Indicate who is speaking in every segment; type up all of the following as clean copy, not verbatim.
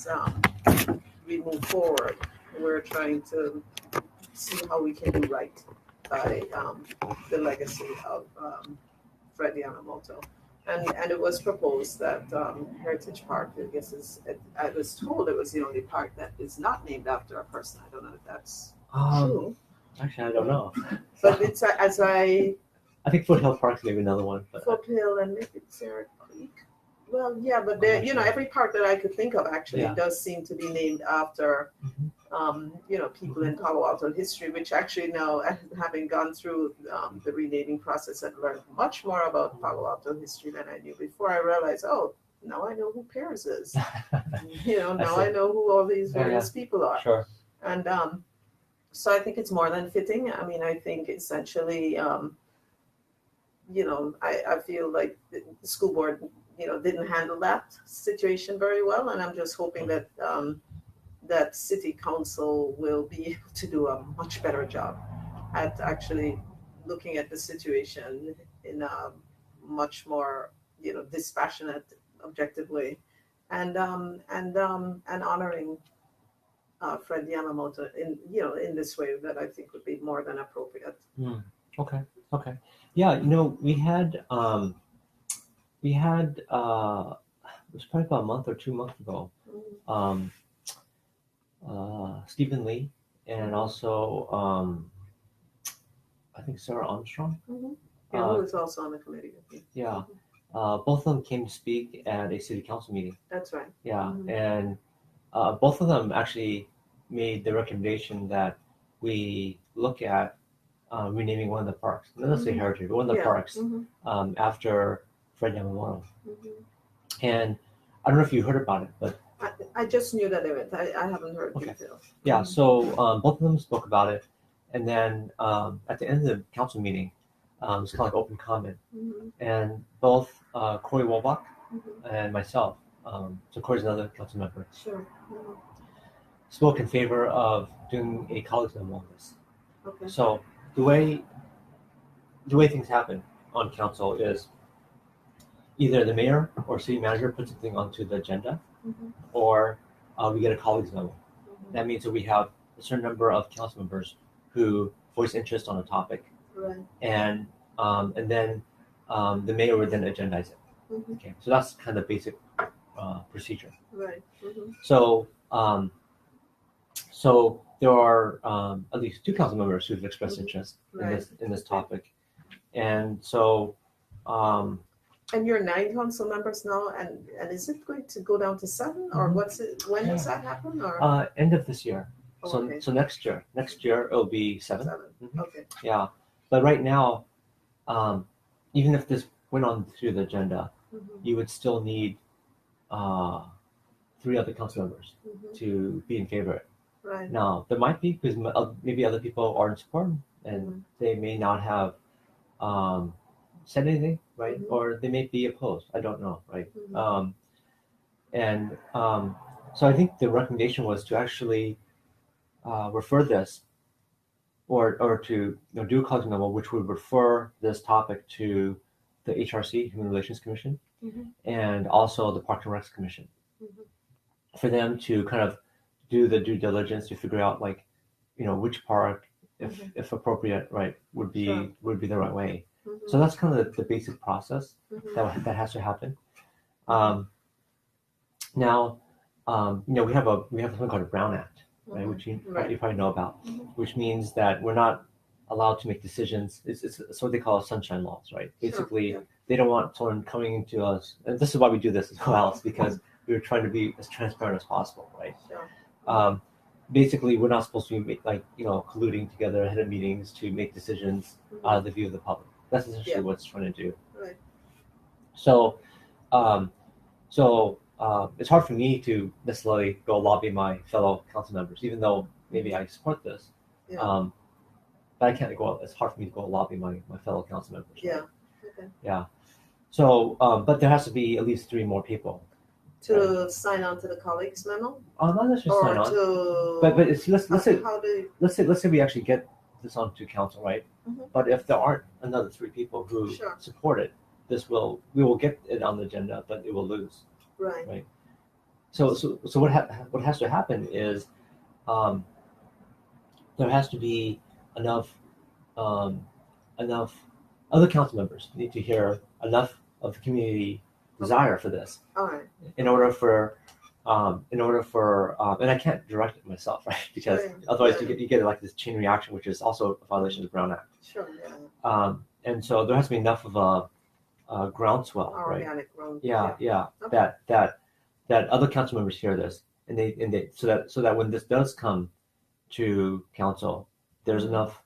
Speaker 1: as we move forward, we're trying to see how we can do right by the legacy of Fred Yamamoto. And it was proposed that Heritage Park, I guess, I was told it was the only park that is not named after a person. I don't know if that's true.
Speaker 2: Actually, I don't know.
Speaker 1: But it's as I
Speaker 2: think Foothill Park's maybe another one. But
Speaker 1: Foothill and maybe Sarah Creek. Well, yeah, but there, every park that I could think of actually does seem to be named after, people in Palo Alto history, which actually now, having gone through the renaming process and learned much more about Palo Alto history than I knew before, I realized, now I know who Pears is. Now I know who all these various people are.
Speaker 2: Sure.
Speaker 1: And so I think it's more than fitting. I mean, I think essentially, I feel like the school board, didn't handle that situation very well, and I'm just hoping that that city council will be able to do a much better job at actually looking at the situation in a much more, dispassionate, objective way, and honoring Fred Yamamoto in this way that I think would be more than appropriate.
Speaker 2: Okay. Yeah, we had it was probably about a month or 2 months ago. Stephen Lee and also I think Sarah Armstrong.
Speaker 1: Who was also on the committee.
Speaker 2: Yeah. Both of them came to speak at a city council meeting.
Speaker 1: That's right.
Speaker 2: Yeah, and both of them actually made the recommendation that we look at renaming one of the parks, not necessarily Heritage, but one of the parks after Fred Yamamoto. And I don't know if you heard about it, but
Speaker 1: I just knew that I haven't heard details.
Speaker 2: Yeah, so both of them spoke about it, and then at the end of the council meeting, it was kind of like open comment, and both Corey Wolbach and myself, so Corey's another council member, spoke in favor of doing a colleagues memo on this.
Speaker 1: Okay.
Speaker 2: So the way things happen on council is either the mayor or city manager puts something onto the agenda, or we get a colleagues memo. That means that we have a certain number of council members who voice interest on a topic, and then the mayor would then agendize it. Okay, so that's kind of basic procedure.
Speaker 1: Right.
Speaker 2: So there are at least 2 council members who've expressed interest in this topic, and so.
Speaker 1: And you're 9 council members now, and is it going to go down to 7, or what's it? When does that happen? Or
Speaker 2: end of this year.
Speaker 1: Okay.
Speaker 2: So next year it'll be 7.
Speaker 1: Okay.
Speaker 2: Yeah, but right now, even if this went on through the agenda, you would still need 3 other council members to be in favor of it.
Speaker 1: Right.
Speaker 2: Now there might be, because maybe other people are in support and they may not have said anything, right? Or they may be opposed. I don't know, right? So I think the recommendation was to actually refer this, or to do a colleagues memo, which would refer this topic to the HRC, Human Relations Commission, and also the Parks and Recs Commission, for them to kind of do the due diligence to figure out, like, which park, if appropriate, right, would be the right way. So that's kind of the basic process that has to happen. Now, we have something called a Brown Act, right, which you probably know about, which means that we're not allowed to make decisions. It's what they call sunshine laws, right? Basically, they don't want someone coming into us, and this is why we do this as well, is because we're trying to be as transparent as possible, right? Basically, we're not supposed to be colluding together ahead of meetings to make decisions out of the view of the public. That's essentially what it's trying to do.
Speaker 1: Right.
Speaker 2: So it's hard for me to necessarily go lobby my fellow council members, even though maybe I support this. But I can't go. It's hard for me to go lobby my fellow council members.
Speaker 1: Yeah.
Speaker 2: Right?
Speaker 1: Okay.
Speaker 2: Yeah. So, but there has to be at least 3 more people
Speaker 1: to sign on to the colleagues memo.
Speaker 2: Not necessarily sign on. But it's, let's say we actually get this onto council, right? But if there aren't another 3 people who support it, we will get it on the agenda, but it will lose.
Speaker 1: Right.
Speaker 2: So what has to happen is um, there has to be enough um, enough other council members need to hear enough of the community desire for this
Speaker 1: All right.
Speaker 2: in order for and I can't direct it myself, right? Because
Speaker 1: Sure.
Speaker 2: otherwise
Speaker 1: Yeah.
Speaker 2: you get like this chain reaction, which is also a violation of the Brown Act.
Speaker 1: Sure. Yeah.
Speaker 2: And so there has to be enough of a groundswell, right?
Speaker 1: Organic growth.
Speaker 2: Yeah.
Speaker 1: Okay.
Speaker 2: That other council members hear this, and they so that when this does come to council, there's enough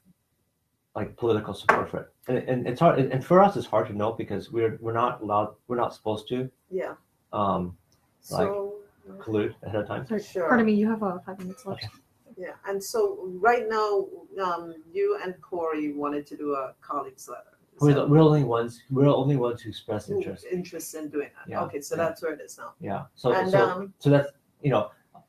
Speaker 2: like political support for it. And it's hard, and for us it's hard to know because we're not supposed to
Speaker 1: Yeah.
Speaker 2: like
Speaker 1: So
Speaker 2: collude ahead of time.
Speaker 3: Sorry,
Speaker 1: Sure.
Speaker 3: Pardon me, you have 5 minutes left.
Speaker 2: Okay.
Speaker 1: yeah, and so right now, you and Corey wanted to do a colleagues letter. Is
Speaker 2: We're
Speaker 1: that-
Speaker 2: the only ones who express
Speaker 1: who
Speaker 2: interest.
Speaker 1: interest in doing that.
Speaker 2: Yeah,
Speaker 1: Okay, so
Speaker 2: yeah.
Speaker 1: that's where it is now.
Speaker 2: Yeah. So
Speaker 1: And
Speaker 2: so that's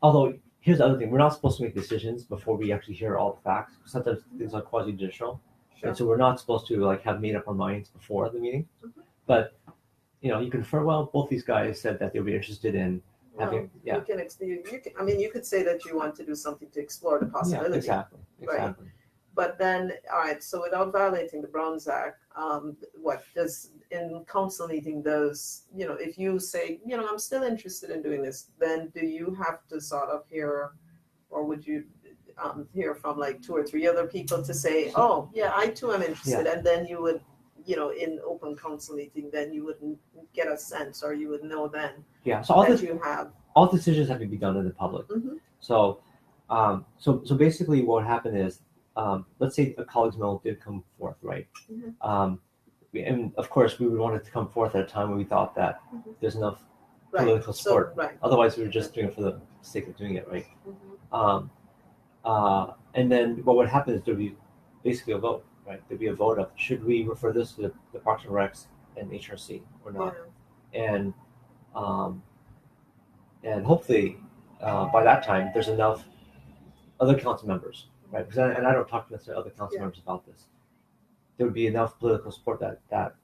Speaker 2: although here's the other thing, we're not supposed to make decisions before we actually hear all the facts. Sometimes things are quasi judicial.
Speaker 1: sure.
Speaker 2: And so we're not supposed to like have made up our minds before the meeting.
Speaker 1: Mhm.
Speaker 2: But you confirm, well, both these guys said that they'll be interested in having
Speaker 1: You can, you could say that you want to do something to explore the possibility.
Speaker 2: exactly.
Speaker 1: Right. But then, all right, so without violating the Browns Act, what does, in council meeting does, if you say, I'm still interested in doing this, then do you have to sort of hear, or would you hear from like 2 or 3 other people to say, oh, yeah, I too am interested, and then you would, in open council meeting, then you would get a sense, or you would know then
Speaker 2: Yeah. So all
Speaker 1: that
Speaker 2: this
Speaker 1: you have.
Speaker 2: all decisions have to be done in the public.
Speaker 1: Mhm.
Speaker 2: So, so basically, what happened is, let's say a colleague's memo did come forth, right?
Speaker 1: Mhm.
Speaker 2: And of course, we would want it to come forth at a time when we thought that
Speaker 1: Mhm.
Speaker 2: there's enough
Speaker 1: Right.
Speaker 2: political support.
Speaker 1: Right.
Speaker 2: Otherwise, we were just doing it for the sake of doing it, right?
Speaker 1: Mhm.
Speaker 2: And then what would happen is there'd be basically a vote, right? There'd be a vote of should we refer this to the Parks and Recs and HRC or not? And hopefully by that time there's enough other council members, right? Because I don't talk to necessarily other council members about this. There would be enough political support that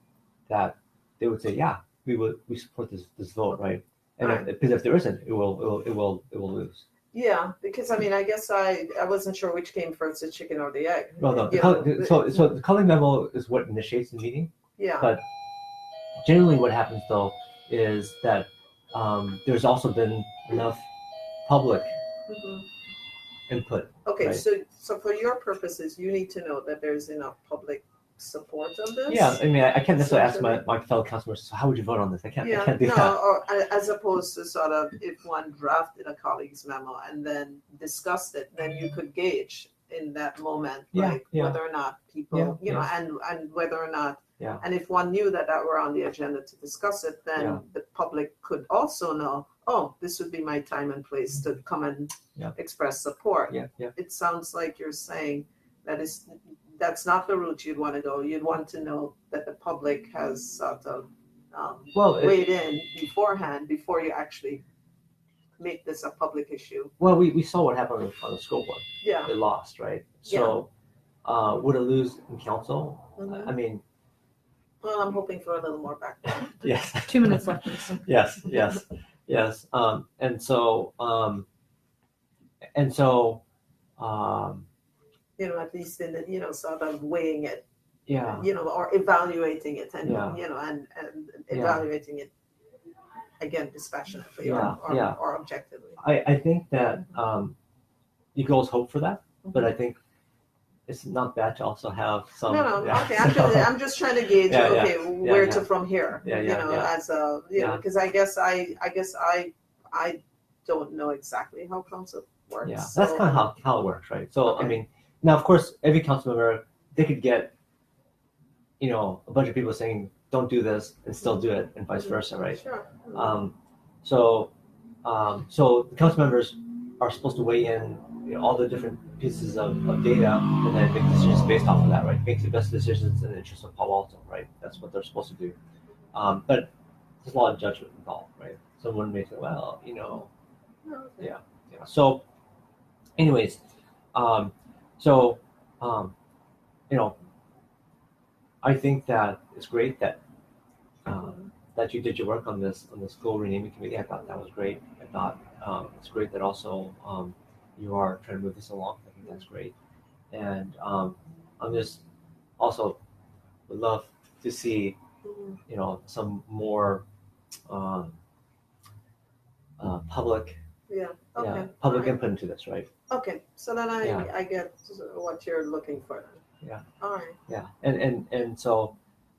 Speaker 2: they would say, yeah, we support this vote, right? And
Speaker 1: Right.
Speaker 2: because if there isn't, it will lose.
Speaker 1: Yeah, because I guess I wasn't sure which came first, the chicken or the egg.
Speaker 2: Well, no, so the calling memo is what initiates the meeting.
Speaker 1: Yeah.
Speaker 2: But generally, what happens though is that there's also been enough public
Speaker 1: Mhm.
Speaker 2: input.
Speaker 1: Okay,
Speaker 2: Right.
Speaker 1: so for your purposes, you need to know that there's enough public support on this.
Speaker 2: Yeah, I mean, I can't necessarily ask my fellow councilors, so how would you vote on this? I can't do
Speaker 1: no,
Speaker 2: that.
Speaker 1: or as opposed to sort of if one drafted a colleague's memo and then discussed it, then you could gauge in that moment,
Speaker 2: Yeah,
Speaker 1: like
Speaker 2: yeah.
Speaker 1: whether or not people,
Speaker 2: Yeah,
Speaker 1: and whether or not,
Speaker 2: Yeah.
Speaker 1: and if one knew that were on the agenda to discuss it, then
Speaker 2: Yeah.
Speaker 1: the public could also know, oh, this would be my time and place to come and express support.
Speaker 2: Yeah.
Speaker 1: It sounds like you're saying that's not the route you'd want to go. You'd want to know that the public has sort of weighed in beforehand before you actually make this a public issue.
Speaker 2: Well, we saw what happened on the school board.
Speaker 1: Yeah.
Speaker 2: It lost, right? So would it lose in council?
Speaker 1: Mhm.
Speaker 2: I mean,
Speaker 1: Well, I'm hoping for a little more background.
Speaker 2: yes.
Speaker 3: 2 minutes left, please.
Speaker 2: Yes. And so
Speaker 1: At least in the, sort of weighing it,
Speaker 2: yeah.
Speaker 1: or evaluating it and,
Speaker 2: Yeah.
Speaker 1: and evaluating it again dispassionately or objectively.
Speaker 2: I think that you can always hope for that, but I think it's not bad to also have some.
Speaker 1: No,
Speaker 2: yeah.
Speaker 1: okay. I'm just trying to gauge, where to from here. As a, because I guess I don't know exactly how council works.
Speaker 2: Yeah,
Speaker 1: so,
Speaker 2: that's kind of how it works, right? So
Speaker 1: Okay.
Speaker 2: I mean, now of course, every council member they could get, a bunch of people saying don't do this and still do it, and vice versa, right?
Speaker 1: Sure.
Speaker 2: So the council members are supposed to weigh in, all the different pieces of data, and then make decisions based off of that, right? Make the best decisions in the interest of Palo Alto, right? That's what they're supposed to do. But there's a lot of judgment involved, right? Someone may say, well,
Speaker 1: Okay.
Speaker 2: So, anyways, I think that it's great that that you did your work on the school renaming committee. I thought that was great. I thought it's great that also you are trying to move this along. I think that's great. And I'm just also would love to see some more public
Speaker 1: Alright.
Speaker 2: input into this, right?
Speaker 1: Okay, so then I get what you're looking for then.
Speaker 2: Yeah.
Speaker 1: All right.
Speaker 2: Yeah, and so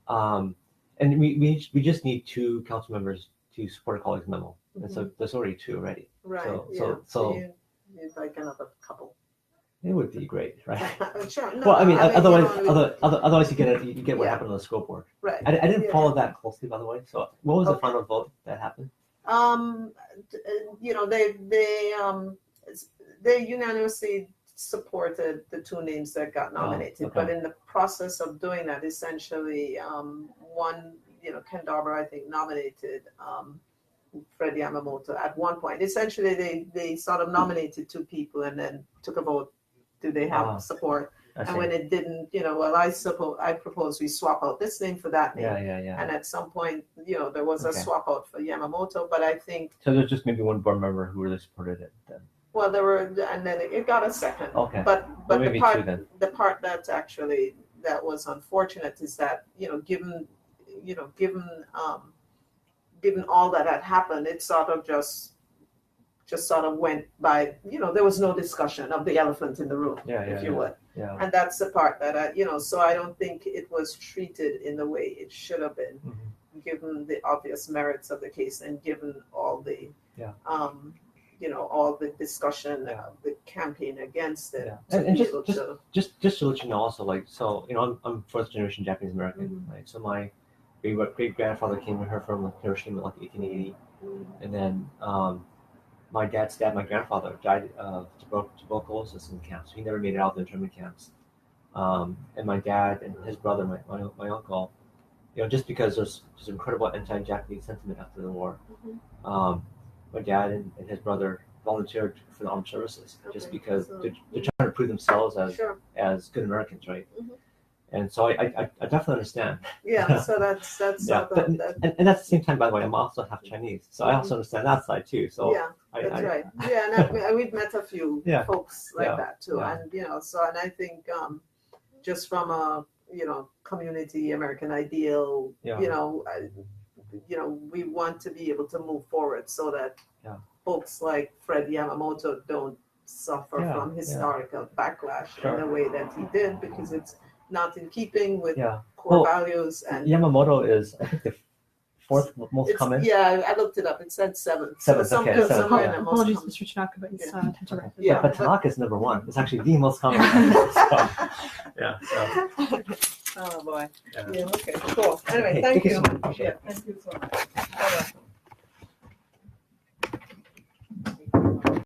Speaker 2: and we just need 2 council members to support a colleague's memo, and so there's already 2 already.
Speaker 1: Right.
Speaker 2: So
Speaker 1: you'd like another couple.
Speaker 2: it would be great, right?
Speaker 1: Sure. No,
Speaker 2: Well, I mean,
Speaker 1: otherwise,
Speaker 2: otherwise you get what happened on the school board.
Speaker 1: right.
Speaker 2: I didn't follow that closely, by the way. So what was the final vote that happened?
Speaker 1: They unanimously supported the 2 names that got nominated,
Speaker 2: okay.
Speaker 1: but in the process of doing that, essentially, one, Ken Darber, I think, nominated Fred Yamamoto at one point. Essentially, they sort of nominated 2 people and then took a vote. Do they have support? And when it didn't, I propose we swap out this name for that name.
Speaker 2: Yeah.
Speaker 1: And at some point, there was a swap out for Yamamoto, but I think.
Speaker 2: So there's just maybe one board member who really supported it then.
Speaker 1: Well, there were, and then it got a second.
Speaker 2: Okay.
Speaker 1: But
Speaker 2: maybe 2 then.
Speaker 1: the part that was unfortunate is that, given all that had happened, it sort of just sort of went by, there was no discussion of the elephant in the room, if you would.
Speaker 2: Yeah.
Speaker 1: And that's the part that so I don't think it was treated in the way it should have been, given the obvious merits of the case and given all the, all the discussion, the campaign against it.
Speaker 2: Yeah. And just to let you know also, I'm 4th generation Japanese American, right? So my great grandfather came with her from Hiroshima, 1880, and then my dad's dad, my grandfather, died of tuberculosis in camps. So he never made it out of the internment camps. And my dad and his brother, my uncle, just because there's incredible anti-Japanese sentiment after the war, my dad and his brother volunteered for the armed services just because they're trying to prove themselves as good Americans, right? And so I definitely understand.
Speaker 1: Yeah, so that's
Speaker 2: and at the same time, by the way, I'm also half Chinese, so I also understand that side too. So
Speaker 1: that's right. Yeah, and we've met a few folks like that too, and and I think just from a community American ideal, we want to be able to move forward so that folks like Fred Yamamoto don't suffer from historical backlash in the way that he did, because it's not in keeping with core values. And
Speaker 2: Yamamoto is, I think, the 4th most common.
Speaker 1: Yeah, I looked it up. It said 7th.
Speaker 3: Apologies, Mr. Tanaka, but it's time to wrap it up.
Speaker 2: But Tanaka is number 1. It's actually the most common.
Speaker 1: Oh boy. Yeah. Okay. Cool. Anyway, thank you.
Speaker 2: Appreciate it.
Speaker 1: Thank you so much.